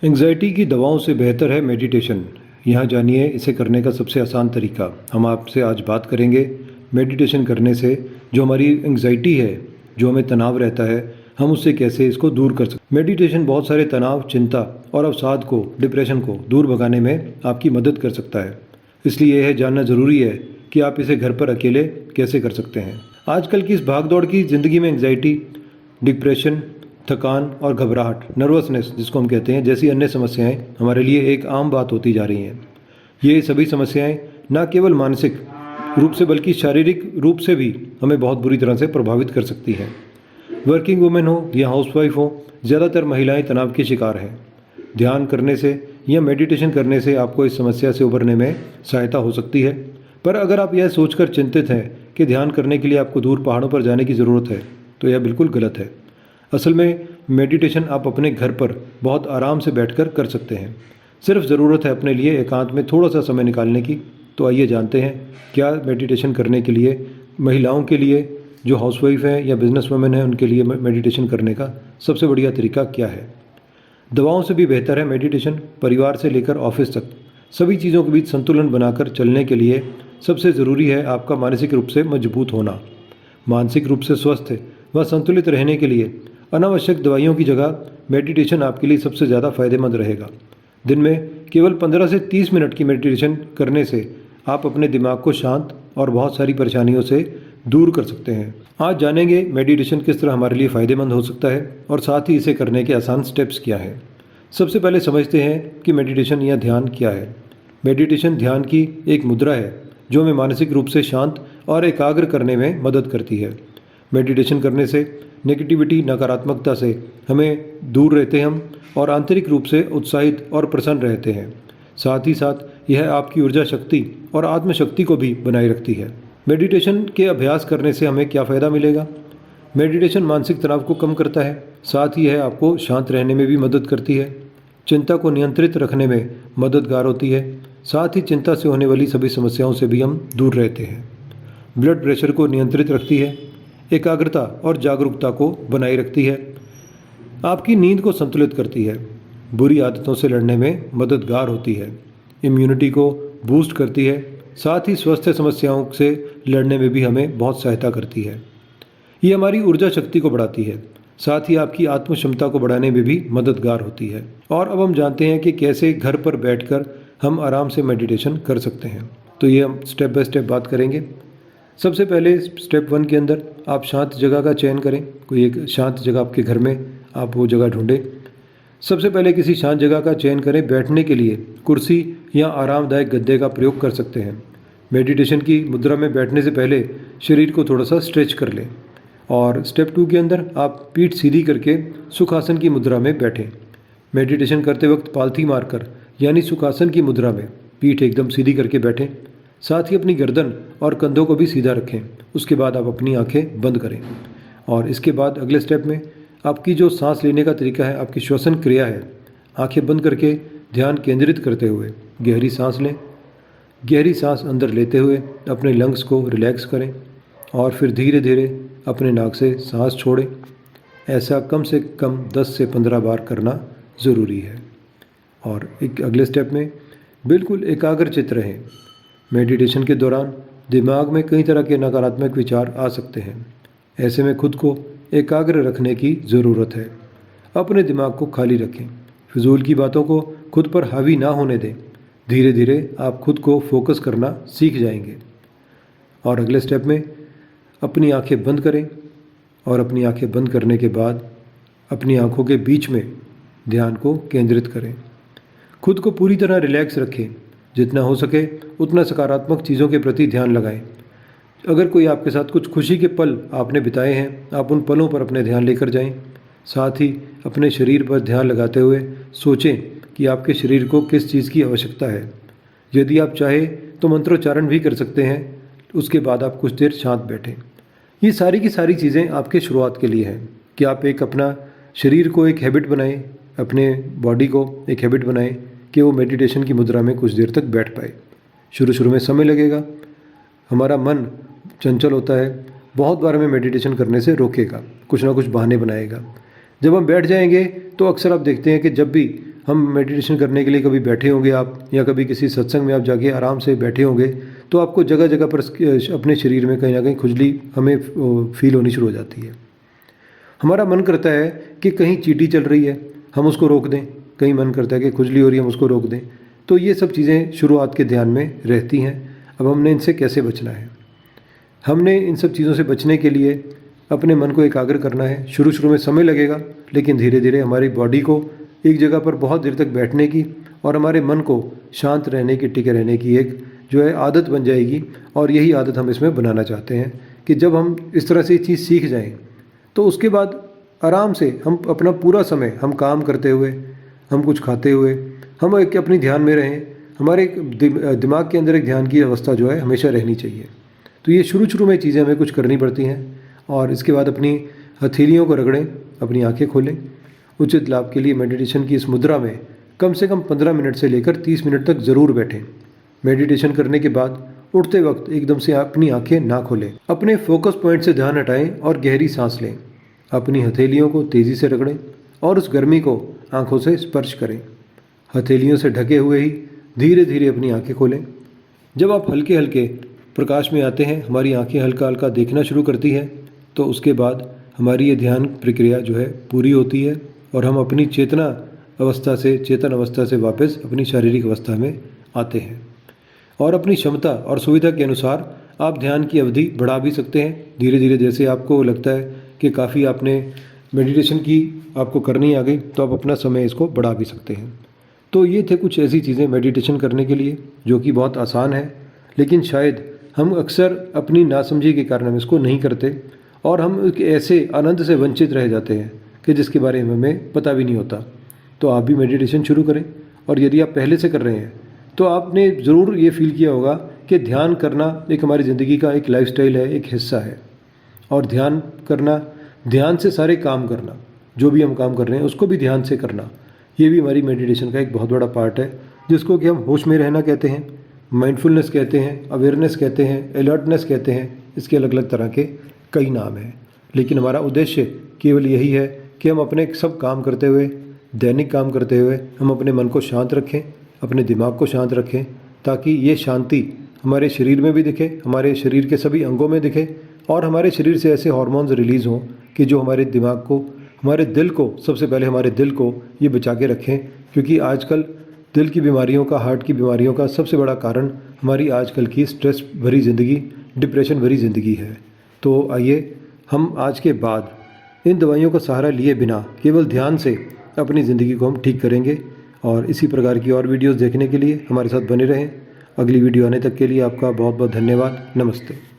Anxiety की दवाओं से बेहतर है मेडिटेशन। यहाँ जानिए इसे करने का सबसे आसान तरीका। हम आपसे आज बात करेंगे मेडिटेशन करने से जो हमारी एंग्जाइटी है, जो हमें तनाव रहता है, हम उससे कैसे इसको दूर कर सकते। मेडिटेशन बहुत सारे तनाव, चिंता और अवसाद को, डिप्रेशन को दूर भगाने में आपकी मदद कर सकता है। इसलिए यह जानना ज़रूरी है कि आप इसे घर पर अकेले कैसे कर सकते हैं। आजकल की इस भागदौड़ की ज़िंदगी में एंग्जाइटी, डिप्रेशन, थकान और घबराहट, नर्वसनेस जिसको हम कहते हैं, जैसी अन्य समस्याएं हमारे लिए एक आम बात होती जा रही हैं। ये सभी समस्याएं न केवल मानसिक रूप से बल्कि शारीरिक रूप से भी हमें बहुत बुरी तरह से प्रभावित कर सकती हैं। वर्किंग वुमेन हो या हाउसवाइफ हो, ज़्यादातर महिलाएं तनाव की शिकार हैं। ध्यान करने से या मेडिटेशन करने से आपको इस समस्या से उबरने में सहायता हो सकती है। पर अगर आप यह सोचकर चिंतित हैं कि ध्यान करने के लिए आपको दूर पहाड़ों पर जाने की ज़रूरत है, तो यह बिल्कुल गलत है। असल में मेडिटेशन आप अपने घर पर बहुत आराम से बैठकर कर सकते हैं। सिर्फ ज़रूरत है अपने लिए एकांत में थोड़ा सा समय निकालने की। तो आइए जानते हैं क्या मेडिटेशन करने के लिए, महिलाओं के लिए जो हाउसवाइफ हैं या बिजनेस वुमेन हैं, उनके लिए मेडिटेशन करने का सबसे बढ़िया तरीका क्या है। दवाओं से भी बेहतर है मेडिटेशन। परिवार से लेकर ऑफिस तक सभी चीज़ों के बीच संतुलन बनाकर चलने के लिए सबसे ज़रूरी है आपका मानसिक रूप से मजबूत होना। मानसिक रूप से स्वस्थ व संतुलित रहने के लिए अनावश्यक दवाइयों की जगह मेडिटेशन आपके लिए सबसे ज़्यादा फायदेमंद रहेगा। दिन में केवल 15 से 30 मिनट की मेडिटेशन करने से आप अपने दिमाग को शांत और बहुत सारी परेशानियों से दूर कर सकते हैं। आज जानेंगे मेडिटेशन किस तरह हमारे लिए फ़ायदेमंद हो सकता है और साथ ही इसे करने के आसान स्टेप्स क्या हैं। सबसे पहले समझते हैं कि मेडिटेशन या ध्यान क्या है। मेडिटेशन ध्यान की एक मुद्रा है जो हमें मानसिक रूप से शांत और एकाग्र करने में मदद करती है। मेडिटेशन करने से नेगेटिविटी, नकारात्मकता से हमें दूर रहते हैं हम और आंतरिक रूप से उत्साहित और प्रसन्न रहते हैं। साथ ही साथ यह आपकी ऊर्जा शक्ति और आत्मशक्ति को भी बनाए रखती है। मेडिटेशन के अभ्यास करने से हमें क्या फ़ायदा मिलेगा। मेडिटेशन मानसिक तनाव को कम करता है, साथ ही यह आपको शांत रहने में भी मदद करती है। चिंता को नियंत्रित रखने में मददगार होती है। साथ ही चिंता से होने वाली सभी समस्याओं से भी हम दूर रहते हैं। ब्लड प्रेशर को नियंत्रित रखती है, एकाग्रता और जागरूकता को बनाए रखती है, आपकी नींद को संतुलित करती है, बुरी आदतों से लड़ने में मददगार होती है, इम्यूनिटी को बूस्ट करती है, साथ ही स्वास्थ्य समस्याओं से लड़ने में भी हमें बहुत सहायता करती है। ये हमारी ऊर्जा शक्ति को बढ़ाती है, साथ ही आपकी आत्म क्षमता को बढ़ाने में भी मददगार होती है। और अब हम जानते हैं कि कैसे घर पर बैठकर हम आराम से मेडिटेशन कर सकते हैं। तो ये हम स्टेप बाय स्टेप बात करेंगे। सबसे पहले स्टेप 1 के अंदर आप शांत जगह का चयन करें। कोई एक शांत जगह आपके घर में आप वो जगह ढूंढें। सबसे पहले किसी शांत जगह का चयन करें। बैठने के लिए कुर्सी या आरामदायक गद्दे का प्रयोग कर सकते हैं। मेडिटेशन की मुद्रा में बैठने से पहले शरीर को थोड़ा सा स्ट्रेच कर लें। और स्टेप 2 के अंदर आप पीठ सीधी करके सुखासन की मुद्रा में बैठें। मेडिटेशन करते वक्त पालथी मारकर यानी सुखासन की मुद्रा में पीठ एकदम सीधी करके बैठें। साथ ही अपनी गर्दन और कंधों को भी सीधा रखें। उसके बाद आप अपनी आंखें बंद करें। और इसके बाद अगले स्टेप में आपकी जो सांस लेने का तरीका है, आपकी श्वसन क्रिया है, आंखें बंद करके ध्यान केंद्रित करते हुए गहरी सांस लें। गहरी सांस अंदर लेते हुए अपने लंग्स को रिलैक्स करें और फिर धीरे धीरे अपने नाक से सांस छोड़ें। ऐसा कम से कम 10 से 15 बार करना ज़रूरी है। और एक अगले स्टेप में बिल्कुल एकाग्रचित्त रहें। मेडिटेशन के दौरान दिमाग में कई तरह के नकारात्मक विचार आ सकते हैं। ऐसे में खुद को एकाग्र रखने की ज़रूरत है। अपने दिमाग को खाली रखें, फिजूल की बातों को खुद पर हावी ना होने दें। धीरे धीरे आप खुद को फोकस करना सीख जाएंगे। और अगले स्टेप में अपनी आंखें बंद करें और अपनी आंखें बंद करने के बाद अपनी आंखों के बीच में ध्यान को केंद्रित करें। खुद को पूरी तरह रिलैक्स रखें। जितना हो सके उतना सकारात्मक चीज़ों के प्रति ध्यान लगाएं। अगर कोई आपके साथ कुछ खुशी के पल आपने बिताए हैं, आप उन पलों पर अपने ध्यान लेकर जाएं। साथ ही अपने शरीर पर ध्यान लगाते हुए सोचें कि आपके शरीर को किस चीज़ की आवश्यकता है। यदि आप चाहें तो मंत्रोच्चारण भी कर सकते हैं। उसके बाद आप कुछ देर शांत बैठें। ये सारी की सारी चीज़ें आपके शुरुआत के लिए हैं कि आप एक अपना शरीर को एक हैबिट बनाएं, अपने बॉडी को एक हैबिट बनाएं कि वो मेडिटेशन की मुद्रा में कुछ देर तक बैठ पाए। शुरू शुरू में समय लगेगा, हमारा मन चंचल होता है, बहुत बार हमें मेडिटेशन करने से रोकेगा, कुछ ना कुछ बहाने बनाएगा। जब हम बैठ जाएंगे तो अक्सर आप देखते हैं कि जब भी हम मेडिटेशन करने के लिए कभी बैठे होंगे आप, या कभी किसी सत्संग में आप जाके आराम से बैठे होंगे, तो आपको जगह जगह पर अपने शरीर में कहीं ना कहीं खुजली हमें फील होनी शुरू हो जाती है। हमारा मन करता है कि कहीं चींटी चल रही है, हम उसको रोक दें, कहीं मन करता है कि खुजली हो रही है, हम उसको रोक दें। तो ये सब चीज़ें शुरुआत के ध्यान में रहती हैं। अब हमने इनसे कैसे बचना है? हमने इन सब चीज़ों से बचने के लिए अपने मन को एकाग्र करना है। शुरू शुरू में समय लगेगा, लेकिन धीरे धीरे हमारी बॉडी को एक जगह पर बहुत देर तक बैठने की और हमारे मन को शांत रहने की, टिके रहने की एक जो है आदत बन जाएगी। और यही आदत हम इसमें बनाना चाहते हैं कि जब हम इस तरह से चीज़ सीख जाएं, तो उसके बाद आराम से हम अपना पूरा समय हम काम करते हुए, हम कुछ खाते हुए, हम एक अपनी ध्यान में रहें। हमारे दिमाग के अंदर एक ध्यान की अवस्था जो है हमेशा रहनी चाहिए। तो ये शुरू शुरू में चीज़ें हमें कुछ करनी पड़ती हैं। और इसके बाद अपनी हथेलियों को रगड़ें, अपनी आंखें खोलें। उचित लाभ के लिए मेडिटेशन की इस मुद्रा में कम से कम 15 मिनट से लेकर 30 मिनट तक ज़रूर बैठें। मेडिटेशन करने के बाद उठते वक्त एकदम से अपनी आंखें ना खोलें। अपने फोकस पॉइंट से ध्यान हटाएं और गहरी सांस लें। अपनी हथेलियों को तेज़ी से रगड़ें और उस गर्मी को आंखों से स्पर्श करें। हथेलियों से ढके हुए ही धीरे धीरे अपनी आंखें खोलें। जब आप हल्के हल्के प्रकाश में आते हैं, हमारी आंखें हल्का हल्का देखना शुरू करती हैं, तो उसके बाद हमारी ये ध्यान प्रक्रिया जो है पूरी होती है और हम अपनी चेतन अवस्था से वापस अपनी शारीरिक अवस्था में आते हैं। और अपनी क्षमता और सुविधा के अनुसार आप ध्यान की अवधि बढ़ा भी सकते हैं धीरे धीरे। जैसे आपको लगता है कि काफ़ी आपने मेडिटेशन की आपको करनी आ गई, तो आप अपना समय इसको बढ़ा भी सकते हैं। तो ये थे कुछ ऐसी चीज़ें मेडिटेशन करने के लिए जो कि बहुत आसान है, लेकिन शायद हम अक्सर अपनी नासमझी के कारण हम इसको नहीं करते और हम एक ऐसे आनंद से वंचित रह जाते हैं कि जिसके बारे में हमें पता भी नहीं होता। तो आप भी मेडिटेशन शुरू करें। और यदि आप पहले से कर रहे हैं तो आपने ज़रूर ये फील किया होगा कि ध्यान करना एक हमारी ज़िंदगी का एक लाइफस्टाइल है, एक हिस्सा है। और ध्यान करना, ध्यान से सारे काम करना, जो भी हम काम कर रहे हैं उसको भी ध्यान से करना, ये भी हमारी मेडिटेशन का एक बहुत बड़ा पार्ट है, जिसको कि हम होश में रहना कहते हैं, माइंडफुलनेस कहते हैं, अवेयरनेस कहते हैं, अलर्टनेस कहते हैं। इसके अलग अलग तरह के कई नाम हैं, लेकिन हमारा उद्देश्य केवल यही है कि हम अपने सब काम करते हुए, दैनिक काम करते हुए, हम अपने मन को शांत रखें, अपने दिमाग को शांत रखें, ताकि ये शांति हमारे शरीर में भी दिखे, हमारे शरीर के सभी अंगों में दिखे और हमारे शरीर से ऐसे हार्मोन्स रिलीज़ हों कि जो हमारे दिमाग को, हमारे दिल को, सबसे पहले हमारे दिल को ये बचा के रखें। क्योंकि आजकल दिल की बीमारियों का, हार्ट की बीमारियों का सबसे बड़ा कारण हमारी आजकल की स्ट्रेस भरी ज़िंदगी, डिप्रेशन भरी ज़िंदगी है। तो आइए हम आज के बाद इन दवाइयों का सहारा लिए बिना केवल ध्यान से अपनी ज़िंदगी को हम ठीक करेंगे। और इसी प्रकार की और वीडियोज़ देखने के लिए हमारे साथ बने रहें। अगली वीडियो आने तक के लिए आपका बहुत बहुत धन्यवाद। नमस्ते।